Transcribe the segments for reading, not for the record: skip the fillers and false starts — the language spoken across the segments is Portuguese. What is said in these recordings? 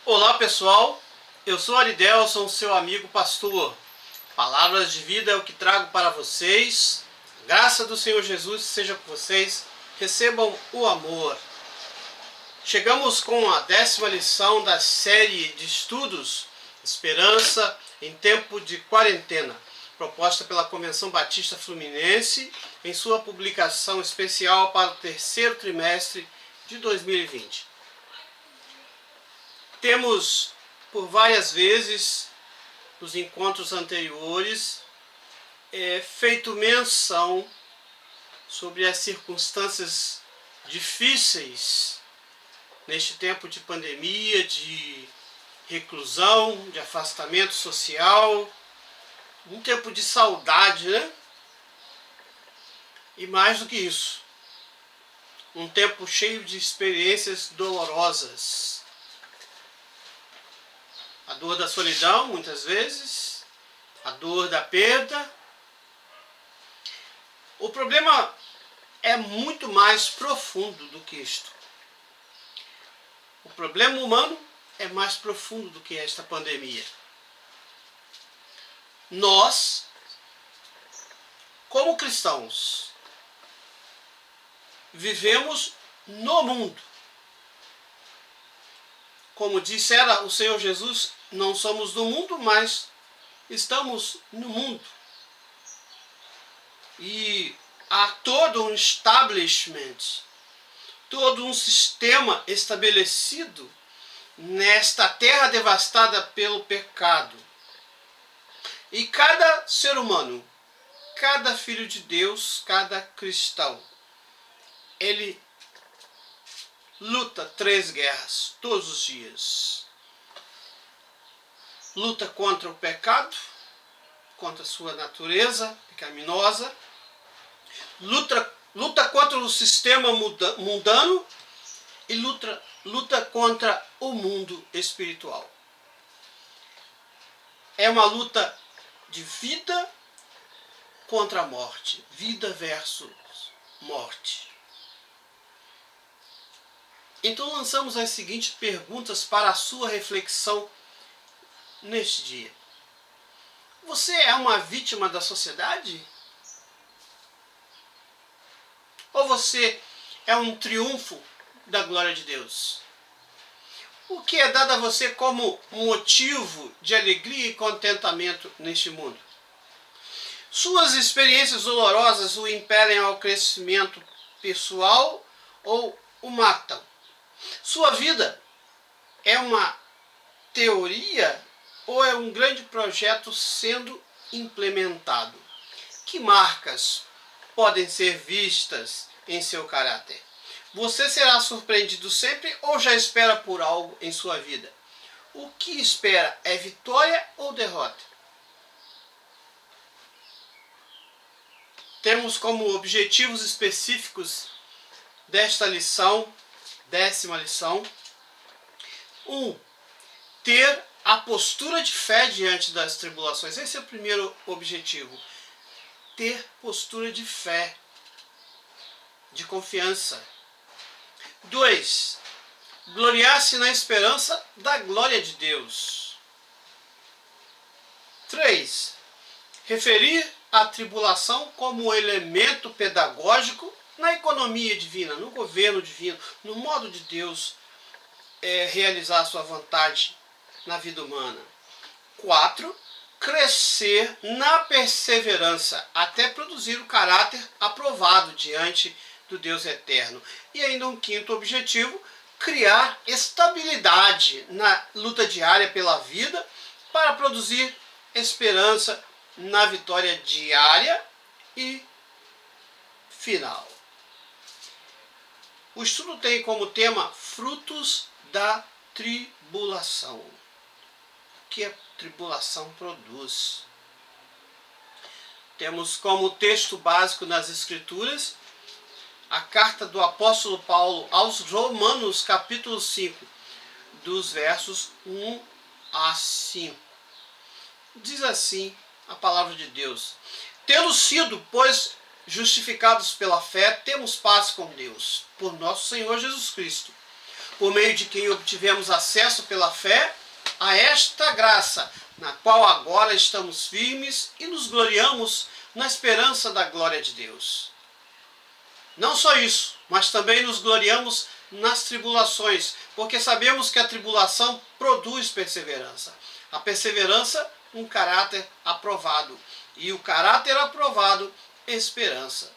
Olá pessoal, eu sou Aridelson, seu amigo pastor. Palavras de vida é o que trago para vocês. A graça do Senhor Jesus seja com vocês. Recebam o amor. Chegamos com a 10ª lição da série de estudos Esperança em Tempo de Quarentena, proposta pela Convenção Batista Fluminense em sua publicação especial para o 3º trimestre de 2020. Temos, por várias vezes, nos encontros anteriores, feito menção sobre as circunstâncias difíceis neste tempo de pandemia, de reclusão, de afastamento social, um tempo de saudade, né? E mais do que isso, um tempo cheio de experiências dolorosas. A dor da solidão, muitas vezes, a dor da perda. O problema é muito mais profundo do que isto. O problema humano é mais profundo do que esta pandemia. Nós, como cristãos, vivemos no mundo. Como dissera o Senhor Jesus, não somos do mundo, mas estamos no mundo. E há todo um establishment, todo um sistema estabelecido nesta terra devastada pelo pecado. E cada ser humano, cada filho de Deus, cada cristão, ele luta 3 guerras todos os dias. Luta contra o pecado, contra a sua natureza pecaminosa. Luta contra o sistema mundano e luta contra o mundo espiritual. É uma luta de vida contra a morte. Vida versus morte. Então lançamos as seguintes perguntas para a sua reflexão neste dia. Você é uma vítima da sociedade? Ou você é um triunfo da glória de Deus? O que é dado a você como motivo de alegria e contentamento neste mundo? Suas experiências dolorosas o impelem ao crescimento pessoal ou o matam? Sua vida é uma teoria ou é um grande projeto sendo implementado? Que marcas podem ser vistas em seu caráter? Você será surpreendido sempre ou já espera por algo em sua vida? O que espera é vitória ou derrota? Temos como objetivos específicos desta lição, 10ª lição, 1. Ter a postura de fé diante das tribulações. Esse é o primeiro objetivo. Ter postura de fé, de confiança. 2. Gloriar-se na esperança da glória de Deus. 3. Referir a tribulação como elemento pedagógico na economia divina, no governo divino, no modo de Deus realizar a sua vontade na vida humana. 4. Crescer na perseverança até produzir o caráter aprovado diante do Deus eterno. E ainda um 5º objetivo, criar estabilidade na luta diária pela vida para produzir esperança na vitória diária e final. O estudo tem como tema frutos da tribulação. O que a tribulação produz? Temos como texto básico nas Escrituras a carta do apóstolo Paulo aos Romanos, capítulo 5, dos versos 1 a 5. Diz assim a palavra de Deus: tendo sido, pois, justificados pela fé, temos paz com Deus, por nosso Senhor Jesus Cristo, por meio de quem obtivemos acesso pela fé a esta graça, na qual agora estamos firmes e nos gloriamos na esperança da glória de Deus. Não só isso, mas também nos gloriamos nas tribulações, porque sabemos que a tribulação produz perseverança. A perseverança, um caráter aprovado. E o caráter aprovado, esperança.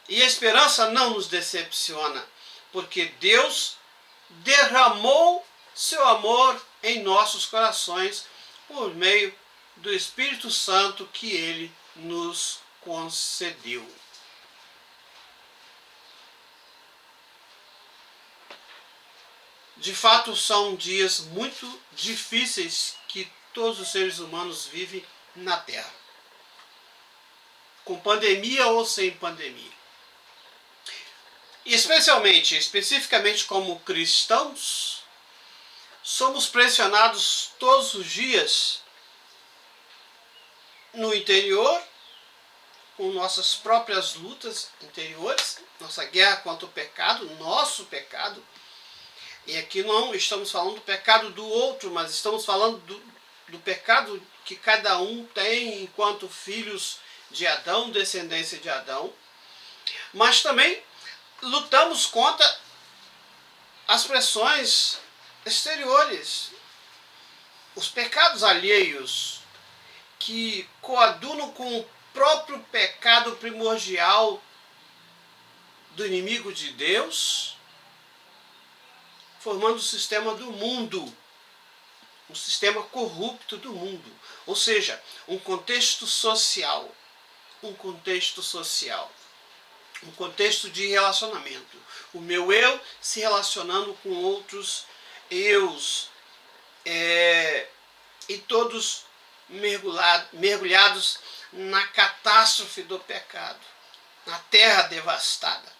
E a esperança não nos decepciona, porque Deus derramou seu amor em nossos corações por meio do Espírito Santo que Ele nos concedeu. De fato, são dias muito difíceis que todos os seres humanos vivem na Terra. Com pandemia ou sem pandemia. E especificamente como cristãos, somos pressionados todos os dias no interior, com nossas próprias lutas interiores, nossa guerra contra o pecado, nosso pecado. E aqui não estamos falando do pecado do outro, mas estamos falando do pecado que cada um tem enquanto filhos de Adão, descendência de Adão. Mas também lutamos contra as pressões exteriores, os pecados alheios que coadunam com o próprio pecado primordial do inimigo de Deus, formando o sistema do mundo, um sistema corrupto do mundo, ou seja, um contexto social, um contexto de relacionamento. O meu eu se relacionando com outros eus, e todos mergulhados na catástrofe do pecado, na terra devastada.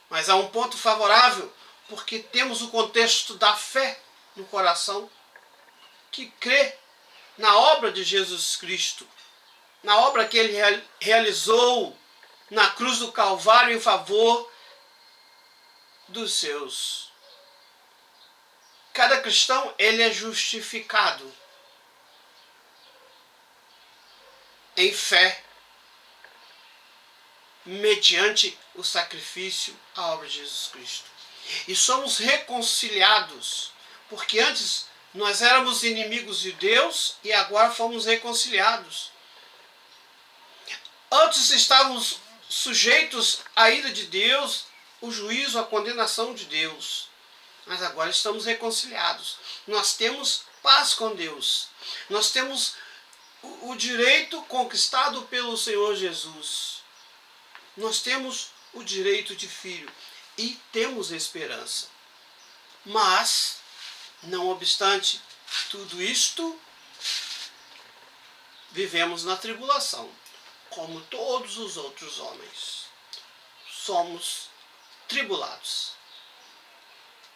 Mas há um ponto favorável, porque temos o contexto da fé no coração, que crê na obra de Jesus Cristo, na obra que Ele realizou na cruz do Calvário em favor dos seus. Cada cristão, ele é justificado em fé, mediante o sacrifício, a obra de Jesus Cristo. E somos reconciliados, porque antes nós éramos inimigos de Deus e agora fomos reconciliados. Antes estávamos sujeitos à ira de Deus, o juízo, a condenação de Deus. Mas agora estamos reconciliados. Nós temos paz com Deus. Nós temos o direito conquistado pelo Senhor Jesus. Nós temos o direito de filho e temos esperança. Mas, não obstante tudo isto, vivemos na tribulação, como todos os outros homens. Somos tribulados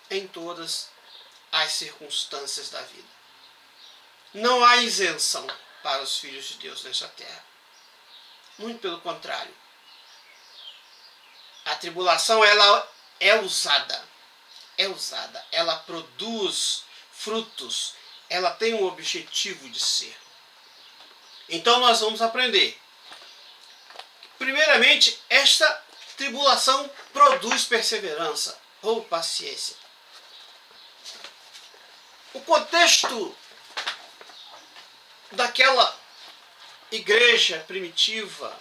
em todas as circunstâncias da vida. Não há isenção para os filhos de Deus nesta terra. Muito pelo contrário. A tribulação, ela é usada, ela produz frutos, ela tem um objetivo de ser. Então nós vamos aprender. Primeiramente, esta tribulação produz perseverança ou paciência. O contexto daquela igreja primitiva,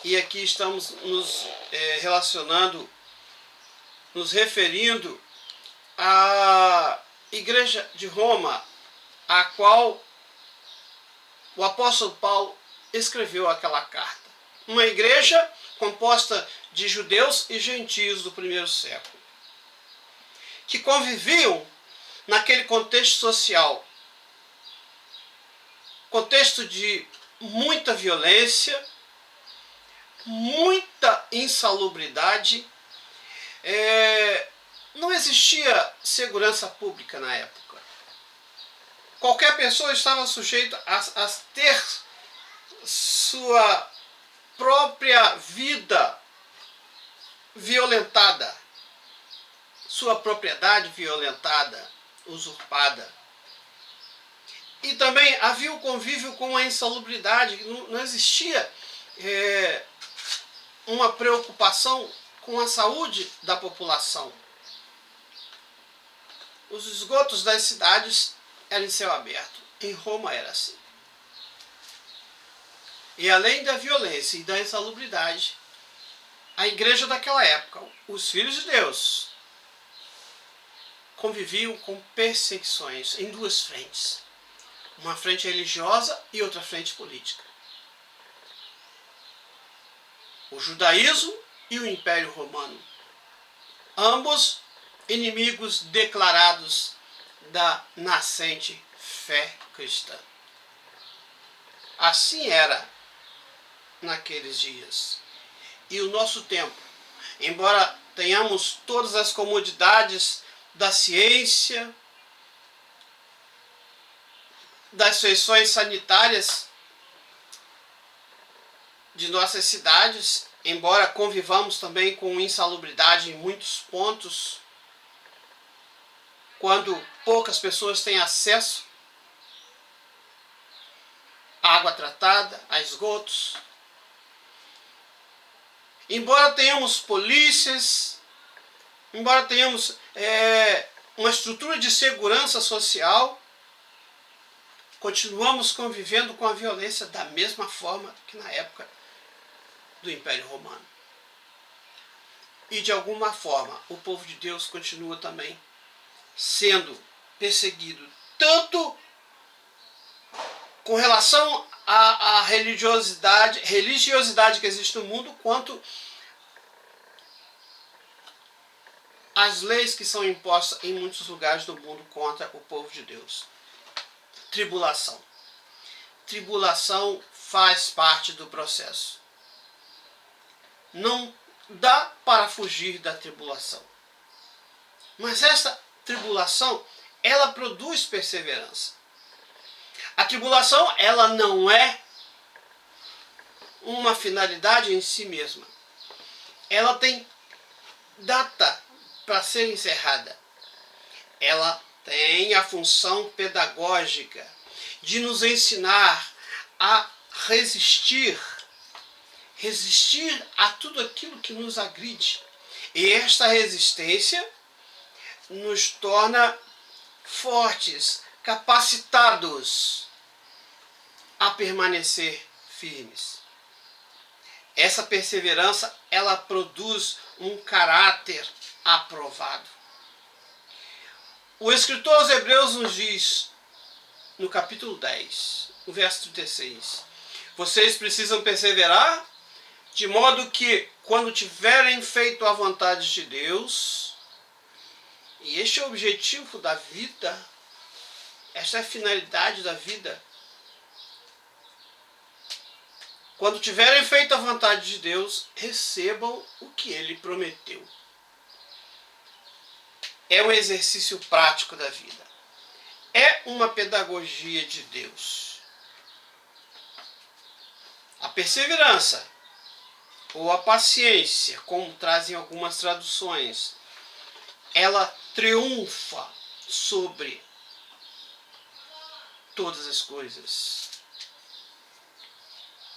e aqui estamos nos relacionando, nos referindo à igreja de Roma, a qual o apóstolo Paulo escreveu aquela carta. Uma igreja composta de judeus e gentios do primeiro século, que conviviam naquele contexto social, contexto de muita violência, muita insalubridade. Não existia segurança pública na época. Qualquer pessoa estava sujeita a ter sua própria vida violentada, sua propriedade violentada, usurpada. E também havia o convívio com a insalubridade, não existia uma preocupação com a saúde da população. Os esgotos das cidades eram em céu aberto. Em Roma era assim. E além da violência e da insalubridade, a igreja daquela época, os filhos de Deus, conviviam com perseguições em duas frentes. Uma frente religiosa e outra frente política. O judaísmo e o Império Romano. Ambos inimigos declarados da nascente fé cristã. Assim era naqueles dias. E o nosso tempo, embora tenhamos todas as comodidades da ciência, das feições sanitárias de nossas cidades, embora convivamos também com insalubridade em muitos pontos, quando poucas pessoas têm acesso à água tratada, a esgotos. Embora tenhamos polícias, embora tenhamos uma estrutura de segurança social, continuamos convivendo com a violência da mesma forma que na época do Império Romano. E de alguma forma o povo de Deus continua também sendo perseguido, tanto com relação à religiosidade que existe no mundo, quanto às leis que são impostas em muitos lugares do mundo contra o povo de Deus. Tribulação. Tribulação faz parte do processo. Não dá para fugir da tribulação. Mas essa tribulação, ela produz perseverança. A tribulação, ela não é uma finalidade em si mesma. Ela tem data para ser encerrada. Ela tem a função pedagógica de nos ensinar a resistir a tudo aquilo que nos agride. E esta resistência nos torna fortes, capacitados a permanecer firmes. Essa perseverança, ela produz um caráter aprovado. O escritor aos Hebreus nos diz, no capítulo 10, no verso 36, vocês precisam perseverar, de modo que, quando tiverem feito a vontade de Deus, e este é o objetivo da vida, esta é a finalidade da vida, quando tiverem feito a vontade de Deus, recebam o que Ele prometeu. É um exercício prático da vida. É uma pedagogia de Deus. A perseverança, ou a paciência, como trazem algumas traduções, ela triunfa sobre todas as coisas.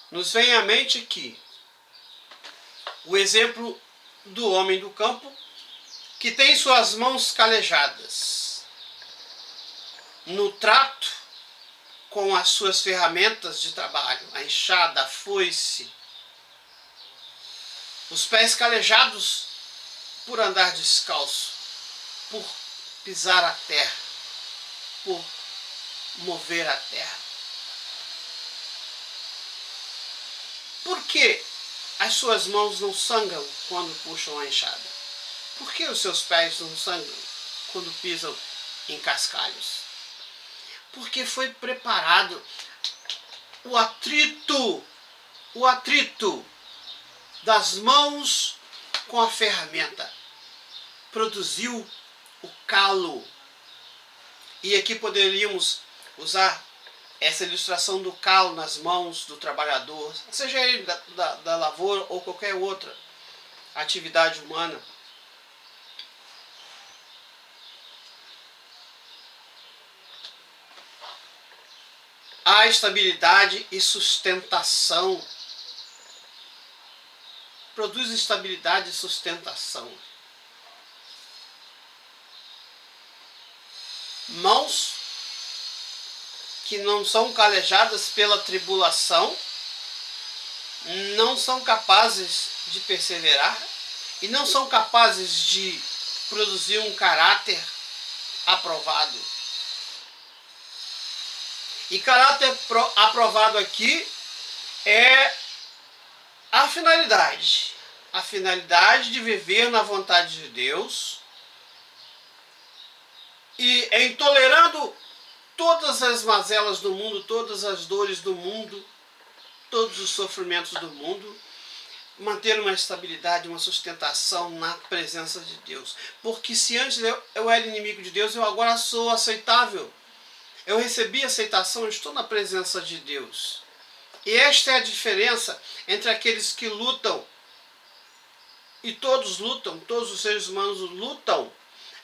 Nos vem à mente que o exemplo do homem do campo, que tem suas mãos calejadas no trato com as suas ferramentas de trabalho, a enxada, a foice, os pés calejados por andar descalço, por pisar a terra, por mover a terra. Por que as suas mãos não sangram quando puxam a enxada? Por que os seus pés não sangram quando pisam em cascalhos? Porque foi preparado o atrito das mãos com a ferramenta. Produziu o calo. E aqui poderíamos usar essa ilustração do calo nas mãos do trabalhador, seja ele da lavoura ou qualquer outra atividade humana. há estabilidade e sustentação. Produz estabilidade e sustentação. Mãos que não são calejadas pela tribulação, não são capazes de perseverar e não são capazes de produzir um caráter aprovado. E caráter aprovado aqui é a finalidade de viver na vontade de Deus e em tolerando todas as mazelas do mundo, todas as dores do mundo, todos os sofrimentos do mundo, manter uma estabilidade, uma sustentação na presença de Deus. Porque se antes eu era inimigo de Deus, eu agora sou aceitável. Eu recebi aceitação, eu estou na presença de Deus. E esta é a diferença entre aqueles que lutam, e todos lutam, todos os seres humanos lutam.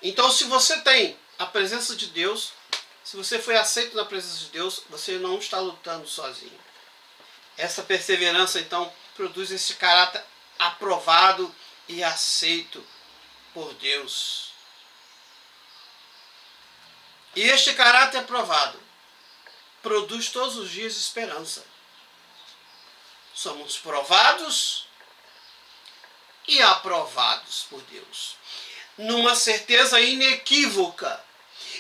Então, se você tem a presença de Deus, se você foi aceito na presença de Deus, você não está lutando sozinho. Essa perseverança, então, produz esse caráter aprovado e aceito por Deus. E este caráter aprovado produz todos os dias esperança. Somos provados e aprovados por Deus, numa certeza inequívoca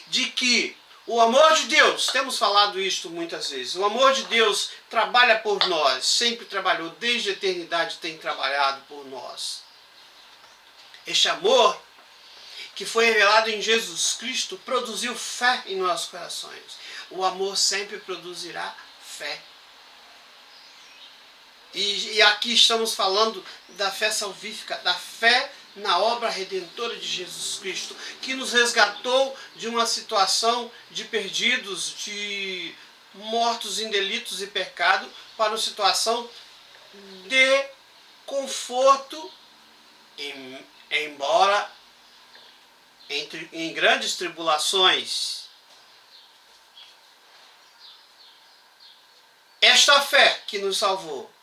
de que o amor de Deus, temos falado isto muitas vezes, o amor de Deus trabalha por nós, sempre trabalhou, desde a eternidade tem trabalhado por nós. Este amor que foi revelado em Jesus Cristo produziu fé em nossos corações. O amor sempre produzirá fé. E aqui estamos falando da fé salvífica, da fé na obra redentora de Jesus Cristo, que nos resgatou de uma situação de perdidos, de mortos em delitos e pecado, para uma situação de conforto, embora em grandes tribulações. Esta fé que nos salvou,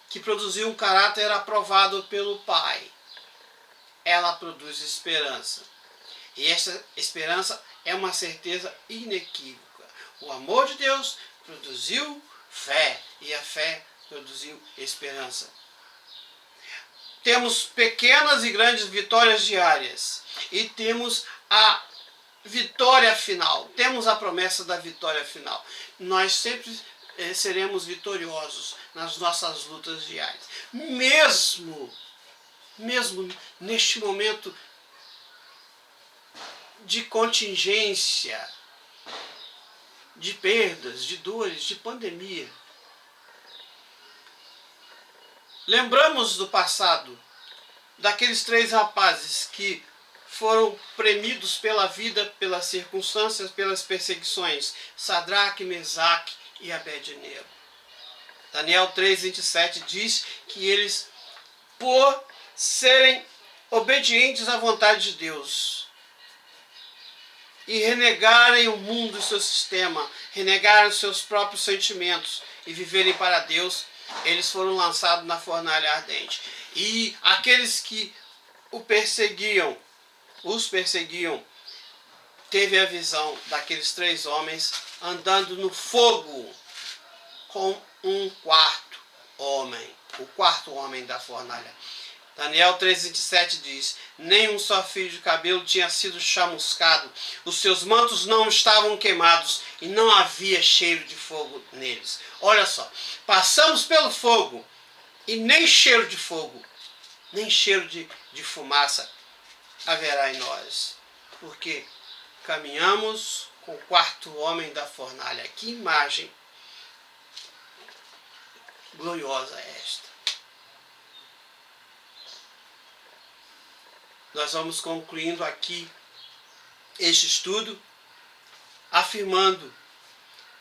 que produziu um caráter aprovado pelo Pai, ela produz esperança. E essa esperança é uma certeza inequívoca. O amor de Deus produziu fé, e a fé produziu esperança. Temos pequenas e grandes vitórias diárias, e temos a vitória final, temos a promessa da vitória final. Nós sempre seremos vitoriosos nas nossas lutas diárias. Mesmo neste momento de contingência, de perdas, de dores, de pandemia. Lembramos do passado, daqueles 3 rapazes que foram premidos pela vida, pelas circunstâncias, pelas perseguições, Sadraque, Mesaque e Abednego. Daniel 3:27 diz que eles, por serem obedientes à vontade de Deus e renegarem o mundo e seu sistema, renegarem os seus próprios sentimentos e viverem para Deus, eles foram lançados na fornalha ardente. E aqueles que os perseguiam, teve a visão daqueles 3 homens andando no fogo com um quarto homem, o quarto homem da fornalha. Daniel 3:27 diz: nem um só fio de cabelo tinha sido chamuscado, os seus mantos não estavam queimados e não havia cheiro de fogo neles. Olha só, passamos pelo fogo e nem cheiro de fogo, nem cheiro de fumaça haverá em nós, porque caminhamos com o quarto homem da fornalha. Que imagem gloriosa é esta! Nós vamos concluindo aqui este estudo afirmando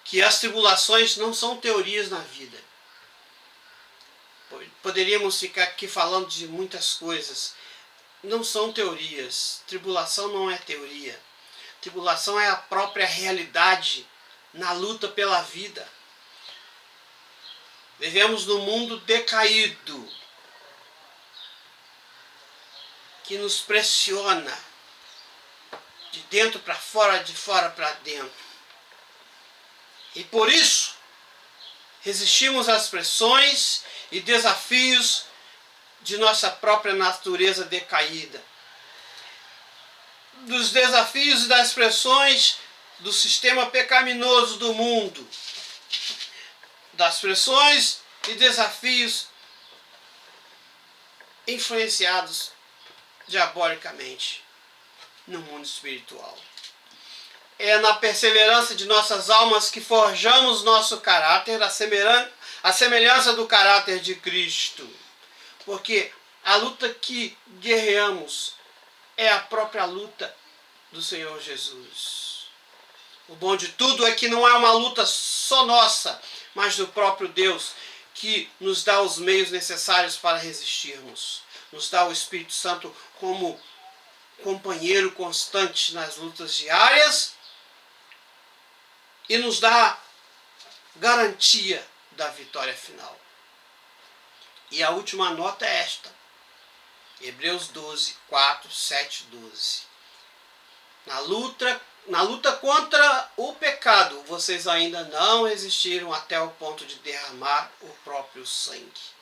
que as tribulações não são teorias na vida. Poderíamos ficar aqui falando de muitas coisas. Não são teorias. Tribulação não é teoria. Tribulação é a própria realidade na luta pela vida. Vivemos num mundo decaído, que nos pressiona de dentro para fora, de fora para dentro. E por isso, resistimos às pressões e desafios de nossa própria natureza decaída. Dos desafios e das pressões do sistema pecaminoso do mundo. Das pressões e desafios influenciados diabolicamente no mundo espiritual. É na perseverança de nossas almas que forjamos nosso caráter, a semelhança do caráter de Cristo. Porque a luta que guerreamos é a própria luta do Senhor Jesus. O bom de tudo é que não é uma luta só nossa, mas do próprio Deus, que nos dá os meios necessários para resistirmos. Nos dá o Espírito Santo como companheiro constante nas lutas diárias e nos dá garantia da vitória final. E a última nota é esta. Hebreus 12, 4, 7, 12. Na luta contra o pecado, vocês ainda não resistiram até o ponto de derramar o próprio sangue.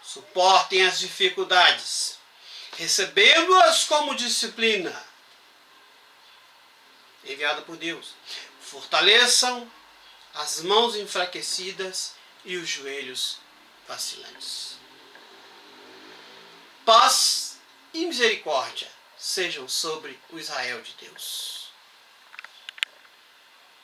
Suportem as dificuldades, recebendo-as como disciplina enviada por Deus. Fortaleçam as mãos enfraquecidas e os joelhos vacilantes. Paz e misericórdia sejam sobre o Israel de Deus.